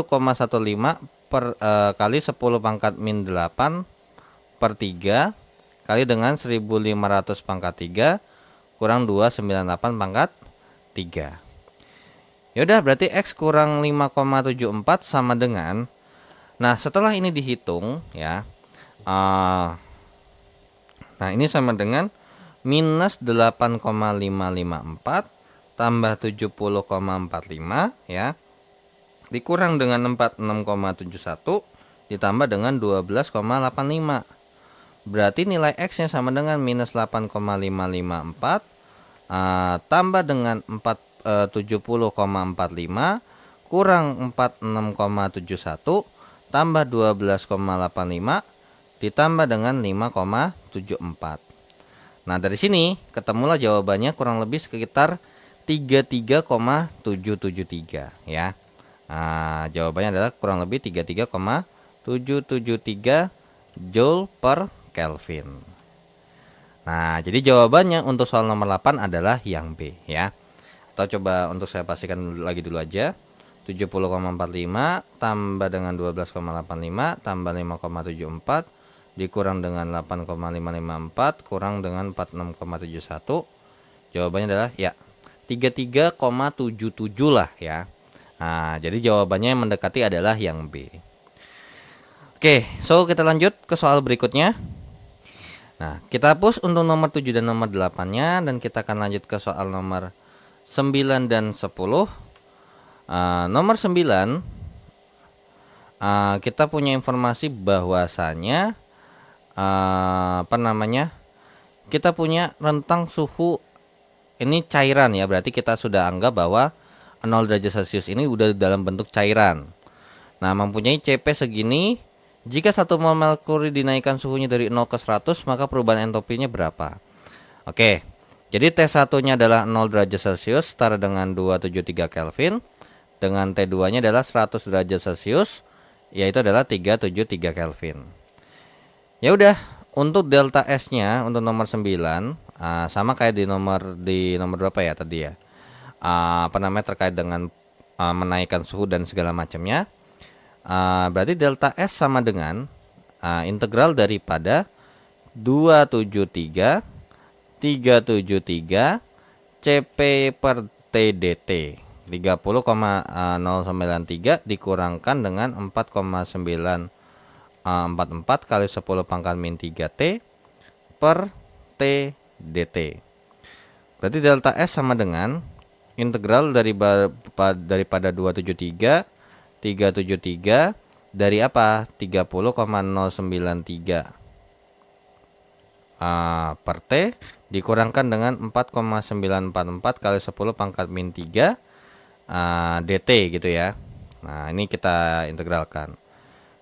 kali 10 pangkat min 8 per 3 kali dengan 1500 pangkat 3 kurang 298 pangkat 3. Yaudah, berarti X kurang 5,74 sama dengan, nah setelah ini dihitung ya, nah ini sama dengan minus 8,554 tambah 70,45 ya, dikurang dengan 46,71 ditambah dengan 12,85. Berarti nilai X nya sama dengan minus 8,554 tambah dengan 70,45 kurang 46,71 tambah 12,85 ditambah dengan 5,74. Nah, dari sini ketemulah jawabannya kurang lebih sekitar 33,773 ya. Nah, jawabannya adalah kurang lebih 33,773 Joule per Kelvin. Nah, jadi jawabannya untuk soal nomor 8 adalah yang B ya. Atau coba untuk saya pastikan lagi dulu aja. 70,45 tambah dengan 12,85 tambah 5,74 dikurang dengan 8,554 kurang dengan 46,71. Jawabannya adalah ya 33,77 lah ya. Nah, jadi jawabannya yang mendekati adalah yang B. Oke, so kita lanjut ke soal berikutnya. Nah, kita hapus untuk nomor 7 dan nomor 8-nya dan kita akan lanjut ke soal nomor 9 dan 10. Nomor 9 kita punya informasi bahwasanya kita punya rentang suhu ini cairan ya, berarti kita sudah anggap bahwa 0 derajat Celcius ini udah dalam bentuk cairan. Nah, mempunyai CP segini. Jika 1 mol merkuri dinaikkan suhunya dari 0 ke 100, maka perubahan entropinya berapa? Oke, jadi T1 nya adalah 0 derajat Celcius setara dengan 273 Kelvin, dengan T2 nya adalah 100 derajat Celcius, yaitu adalah 373 Kelvin. Ya udah, untuk delta S nya untuk nomor 9 sama kayak di nomor berapa ya tadi ya, terkait dengan menaikkan suhu dan segala macamnya. Berarti delta S sama dengan integral daripada 273 373 CP per T dt 30,093 dikurangkan dengan 4,944 kali 10 pangkat min 3T per T dt. Berarti delta S sama dengan integral daripada 273 373 dari apa? 30,093 per T dikurangkan dengan 4,944 kali 10 pangkat min 3 dt gitu ya. Nah, ini kita integralkan.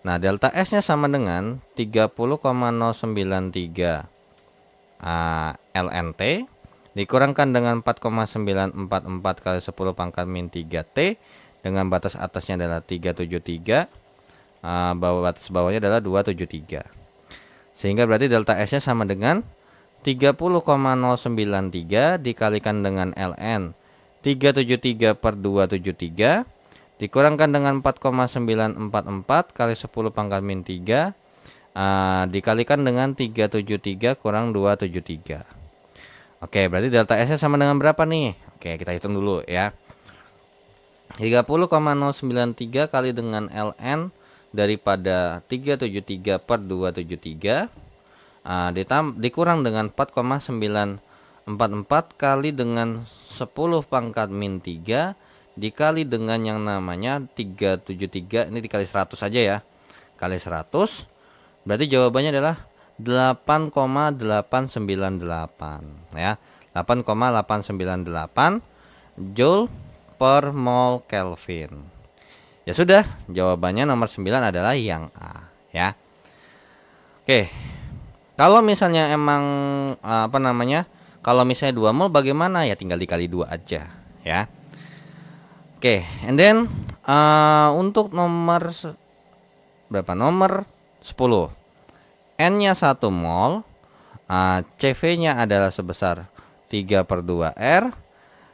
Nah, delta S nya sama dengan 30,093 ln T dikurangkan dengan 4,944 kali 10 pangkat min 3T dengan batas atasnya adalah 373, batas bawahnya adalah 273. Sehingga berarti delta S nya sama dengan 30,093 dikalikan dengan ln 373 per 273 dikurangkan dengan 4,944 kali 10 pangkat min 3 dikalikan dengan 373 kurang 273. Oke, berarti delta S nya sama dengan berapa nih? Oke, kita hitung dulu ya. 30,093 kali dengan ln daripada 373 per 273 dikurang dengan 4,944 kali dengan 10 pangkat min 3 dikali dengan yang namanya 373, ini dikali 100 aja ya, kali 100, berarti jawabannya adalah 8,898 ya, 8,898 Joule per mol Kelvin. Ya sudah, jawabannya nomor 9 adalah yang A ya. Oke. Kalau misalnya emang kalau misalnya 2 mol bagaimana? Ya tinggal dikali 2 aja ya. Oke, and then untuk nomor berapa? Nomor 10. N-nya 1 mol, CV-nya adalah sebesar 3/2R.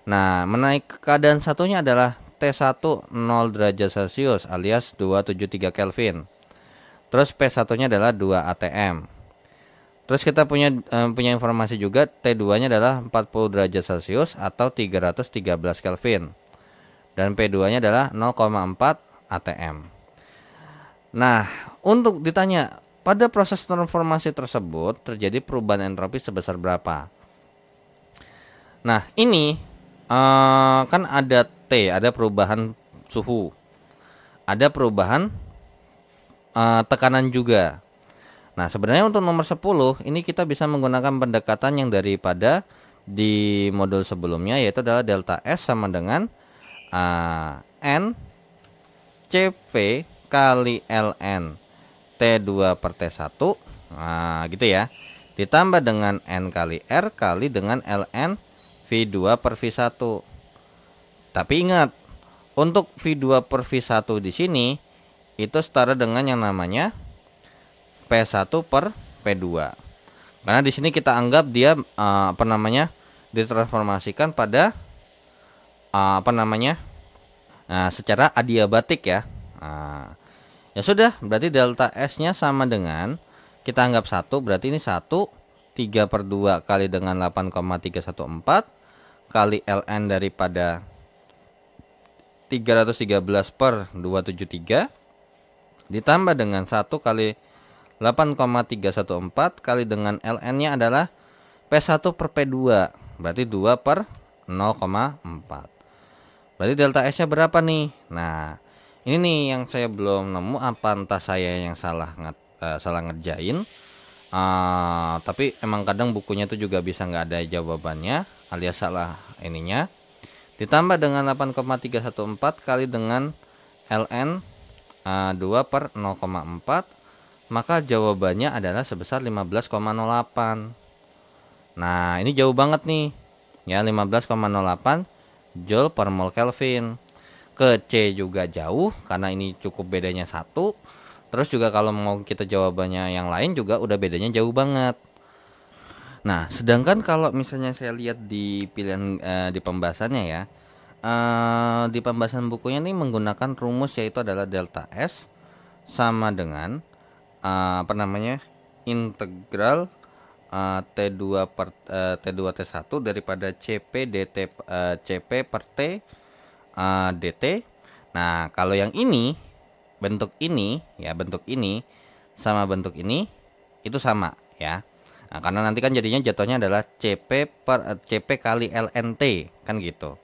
Nah, menaik ke keadaan satunya adalah T1 0 derajat Celcius alias 273 Kelvin. Terus P1-nya adalah 2 atm. Terus kita punya informasi juga T2-nya adalah 40 derajat Celcius atau 313 Kelvin. Dan P2-nya adalah 0,4 atm. Nah, untuk ditanya pada proses transformasi tersebut terjadi perubahan entropi sebesar berapa? Nah, ini kan ada T, ada perubahan suhu, ada perubahan tekanan juga. Nah, sebenarnya untuk nomor 10 ini kita bisa menggunakan pendekatan yang daripada di modul sebelumnya, yaitu adalah delta S sama dengan N CV kali ln T2 per T1, nah gitu ya, ditambah dengan N kali R kali dengan ln V2 per V1. Tapi ingat, untuk V2 per V1 di sini itu setara dengan yang namanya P1 per P2. Karena di sini kita anggap dia ditransformasikan pada secara adiabatik ya. Ya sudah, berarti delta S-nya sama dengan, kita anggap 1, berarti ini 1 3/2 kali dengan 8,314 kali ln daripada 313 per 273 ditambah dengan 1 kali 8,314 kali dengan ln-nya adalah P1 per P2, berarti 2 per 0,4. Berarti delta S-nya berapa nih? Nah, ini nih yang saya belum nemu, apa entah saya yang salah ngerjain. Tapi emang kadang bukunya itu juga bisa nggak ada jawabannya alias salah ininya. Ditambah dengan 8,314 kali dengan ln 2 per 0,4, maka jawabannya adalah sebesar 15,08. Nah, ini jauh banget nih ya, 15,08 Joule per mol Kelvin. Ke C juga jauh karena ini cukup bedanya 1. Terus juga kalau mau kita jawabannya yang lain juga udah bedanya jauh banget. Nah, sedangkan kalau misalnya saya lihat di pilihan di pembahasannya ya, di pembahasan bukunya ini menggunakan rumus yaitu adalah delta S sama dengan integral T2 per T2 T1 daripada CP dt CP per T dt. Nah, kalau yang ini bentuk ini ya, bentuk ini sama bentuk ini itu sama ya. Nah, karena nanti kan jadinya jatuhnya adalah CP kali LNT kan gitu.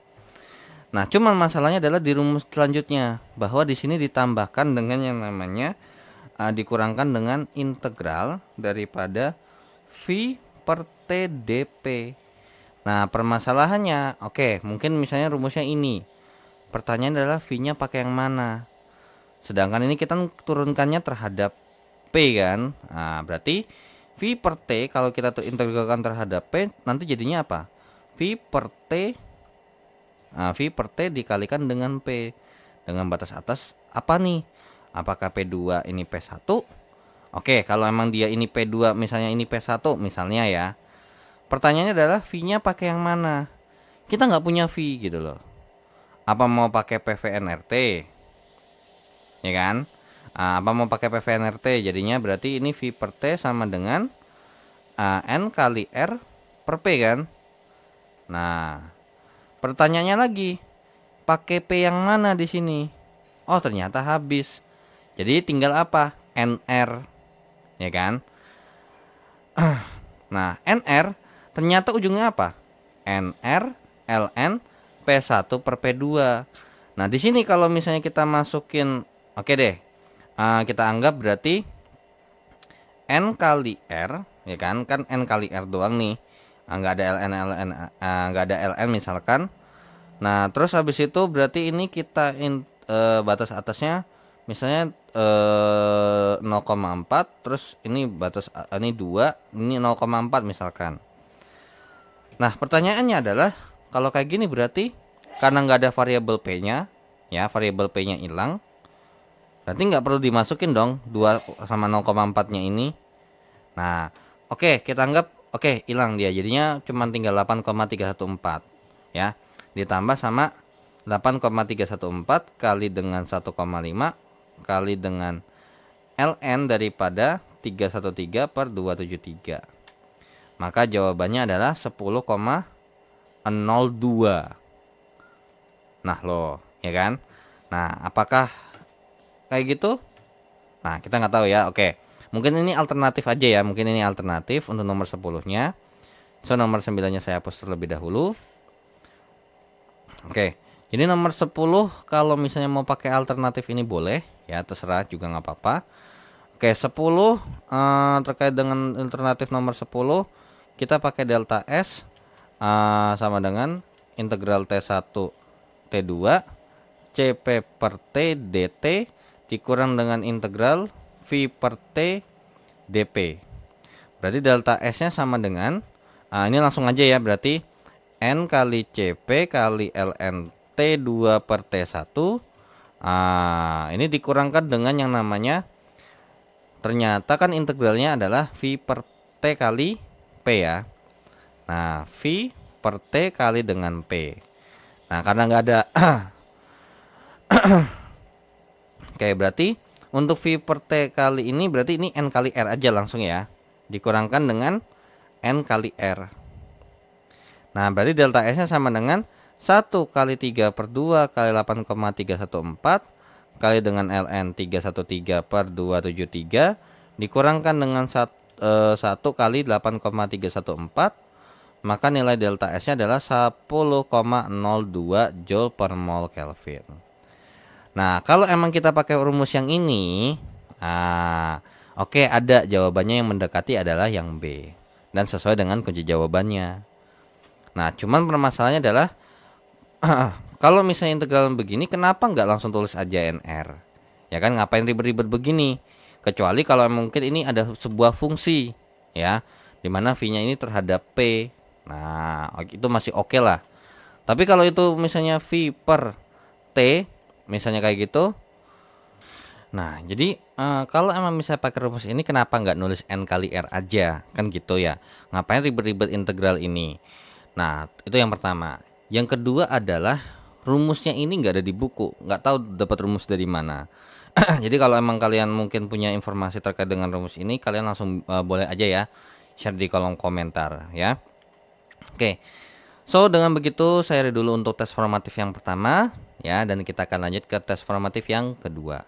Nah, cuman masalahnya adalah di rumus selanjutnya bahwa di sini ditambahkan dengan yang namanya dikurangkan dengan integral daripada V per T dP. Nah, permasalahannya, oke, mungkin misalnya rumusnya ini. Pertanyaan adalah V-nya pakai yang mana? Sedangkan ini kita turunkannya terhadap P kan. Nah, berarti V per T kalau kita integralkan terhadap P nanti jadinya apa? V per T dikalikan dengan P. Dengan batas atas apa nih? Apakah P2 ini P1? Oke, kalau emang dia ini P2 misalnya ini P1 misalnya ya. Pertanyaannya adalah V-nya pakai yang mana? Kita nggak punya V gitu loh. Apa mau pakai PVNRT? Ya kan? Apa mau pakai PVNRT? Jadinya berarti ini V per T sama dengan N kali R per P kan? Nah, pertanyaannya lagi, pakai P yang mana di sini? Oh, ternyata habis. Jadi tinggal apa? NR, ya kan? Nah, NR ternyata ujungnya apa? NR ln P1 per P2. Nah, di sini kalau misalnya kita masukin, oke deh. Kita anggap berarti N kali R, ya kan? Kan N kali R doang nih. Nggak ada ln, nggak ada ln misalkan. Nah, terus habis itu berarti ini kita batas atasnya misalnya 0,4, terus ini batas ini 2, ini 0,4 misalkan. Nah, pertanyaannya adalah kalau kayak gini berarti karena nggak ada variabel P-nya, ya, variabel P-nya hilang. Berarti nggak perlu dimasukin dong 2 sama 0,4-nya ini. Nah, oke, kita anggap oke, hilang dia. Jadinya cuma tinggal 8,314, ya. Ditambah sama 8,314 kali dengan 1,5 kali dengan ln daripada 313 per 273. Maka jawabannya adalah 10,02. Nah loh, ya kan? Nah, apakah kayak gitu? Nah, kita nggak tahu ya. Oke, mungkin ini alternatif aja ya. Mungkin ini alternatif untuk nomor 10-nya. So, nomor 9-nya saya hapus terlebih dahulu. Oke, jadi nomor 10 kalau misalnya mau pakai alternatif ini boleh ya, terserah juga nggak apa-apa. Oke, 10 terkait dengan alternatif nomor 10 kita pakai delta S sama dengan integral T1 T2 CP per T dt dikurang dengan integral V per T dP. Berarti delta S nya sama dengan ini langsung aja ya, berarti N kali CP kali ln T2 per T1. Ini dikurangkan dengan yang namanya, ternyata kan integralnya adalah V per T kali P ya. Nah, V per T kali dengan P. Nah, karena nggak ada oke, berarti untuk V per T kali ini berarti ini N kali R aja langsung ya. Dikurangkan dengan N kali R. Nah, berarti delta S-nya sama dengan 1 kali 3 per 2 kali 8,314 kali dengan ln 313 per 273 dikurangkan dengan 1 kali 8,314, maka nilai delta S-nya adalah 10,02 Joule per mol Kelvin. Nah, kalau emang kita pakai rumus yang ini, oke, ada jawabannya yang mendekati adalah yang B dan sesuai dengan kunci jawabannya. Nah, cuman permasalahannya adalah kalau misalnya integral begini, kenapa nggak langsung tulis aja NR? Ya kan, ngapain ribet-ribet begini? Kecuali kalau mungkin ini ada sebuah fungsi, ya, dimana V-nya ini terhadap P. Nah, itu masih oke lah. Tapi kalau itu misalnya V per T, misalnya kayak gitu. Nah, jadi kalau emang bisa pakai rumus ini, kenapa nggak nulis N kali R aja? Kan gitu ya. Ngapain ribet-ribet integral ini? Nah, itu yang pertama. Yang kedua adalah rumusnya ini nggak ada di buku, nggak tahu dapat rumus dari mana. Jadi kalau emang kalian mungkin punya informasi terkait dengan rumus ini, kalian langsung boleh aja ya share di kolom komentar ya. Oke, so dengan begitu saya dulu untuk tes formatif yang pertama ya, dan kita akan lanjut ke tes formatif yang kedua.